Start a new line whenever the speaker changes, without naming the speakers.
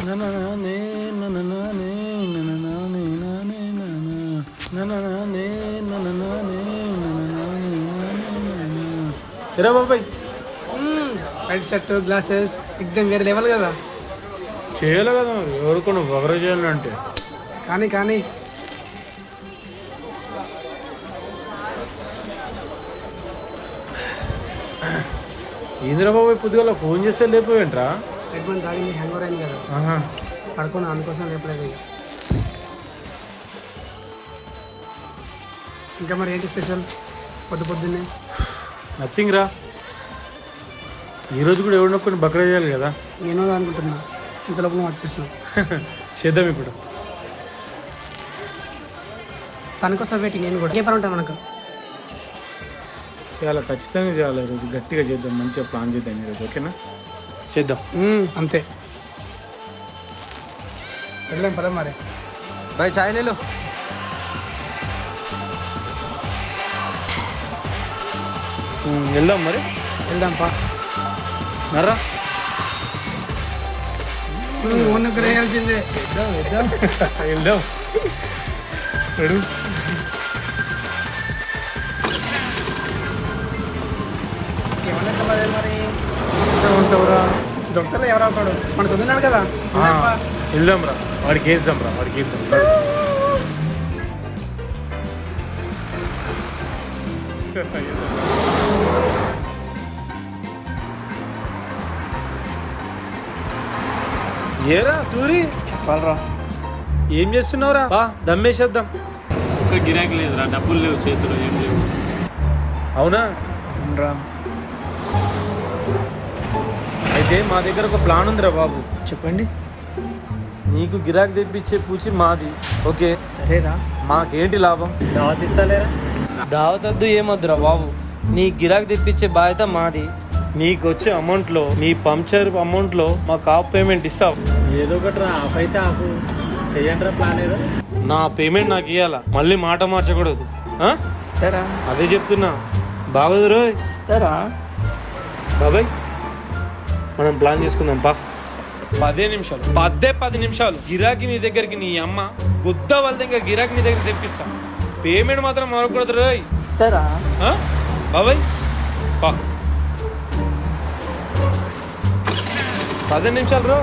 ఎరా బాబాయ్
white shirt glasses ఎగ్దమ్ వేరే లెవెల్ కదా.
చేయాలి కదా మరి, ఎవరికొన్న ఒకరే చేయాలంటే.
కానీ కానీ
ఇందిరా బాబాయ్ పొద్దుగాల ఫోన్ చేస్తే లేకపోయింట్రా?
ట్రీట్మెంట్ తాగింది హ్యాంగ్ ఓవర్ అయింది కదా,
ఆహా,
పడుకున్నా అందుకోసం లేపలేదు ఇక. ఇంకా మరి ఏంటి స్పెషల్ పొద్దున్నే?
నథింగ్ రా. ఈరోజు కూడా ఎవరినో కొన్ని బక్రా చేయాలి కదా.
నేను అనుకుంటున్నా, ఇంతలోపు నువ్వు వచ్చేసినావు.
చేద్దాం ఇప్పుడు.
తనకోసం వెయిటింగ్. నేను కూడా ఏ పని ఉంటాను మనకు.
చేయాలి, ఖచ్చితంగా చేయాలి. ఈరోజు గట్టిగా చేద్దాం, మంచిగా ప్లాన్ చేద్దాం ఈరోజు. ఓకేనా? చేద్దాం.
అంతే. వెళ్ళాం పద మరి.
भाई चाय ले लो।
వెళ్దాం మరి.
వెళ్దాం పా.
మర్రా
ఉన్నకు వేయాల్సిందే.
వెళ్దాం. రెడీ?
మరి
ఉంటావురా?
దొంగతనం ఎవరు అవుతాడు? మన చదువున్నాడు కదా.
వెళ్దాం రా, వాడికి వేద్దాం రా, వాడికి వేద్దాం. ఏరా సూరి,
చెప్పాలరా.
ఏం చేస్తున్నావురా? బా దమ్మేసేద్దాం.
ఒక్క గిరాకీ లేదురా, డబ్బులు లేవు చేతిలో, ఏం లేవు.
అవునా?
అవునరా.
అయితే మా దగ్గర ఒక ప్లాన్ ఉందిరా బాబు.
చెప్పండి.
నీకు గిరాకీ తెప్పించే పూచి మాది, ఓకే?
సరేరా.
మాకేంటి లాభం?
దావత్ ఇస్తాలేరా?
దావతద్దు ఏమద్దురా బాబు, నీ గిరాకీ తెప్పించే బాధ్యత మాది. నీకు వచ్చే అమౌంట్లో, నీ పంక్చర్ అమౌంట్లో మాకు హాఫ్ పేమెంట్ ఇస్తావు.
ఏదో ఒకటి రా, ఆఫ్ అయితే ఆఫ్ చెయ్యండి ప్లాన్ ఏదో.
నా పేమెంట్ నాకు ఇవ్వాలా, మళ్ళీ మాట మార్చకూడదు. ఆ?
ఇస్తారా?
అదే చెప్తున్నా. బాగోదు రోయ్.
ఇస్తారా?
బాబాయ్, మనం ప్లాన్ చేసుకుందాం పా. 10 నిమిషాలు, 10 నిమిషాలు గిరాకీ నీ దగ్గరికి, నీ అమ్మ గుద్ద వాళ్ళ దగ్గర గిరాకీ నీ దగ్గర తెప్పిస్తా. పేమెంట్ మాత్రం మరొకూడదు రోయ్.
ఇస్తారా?
బాబాయ్ పా. 10 నిమిషాలు రో.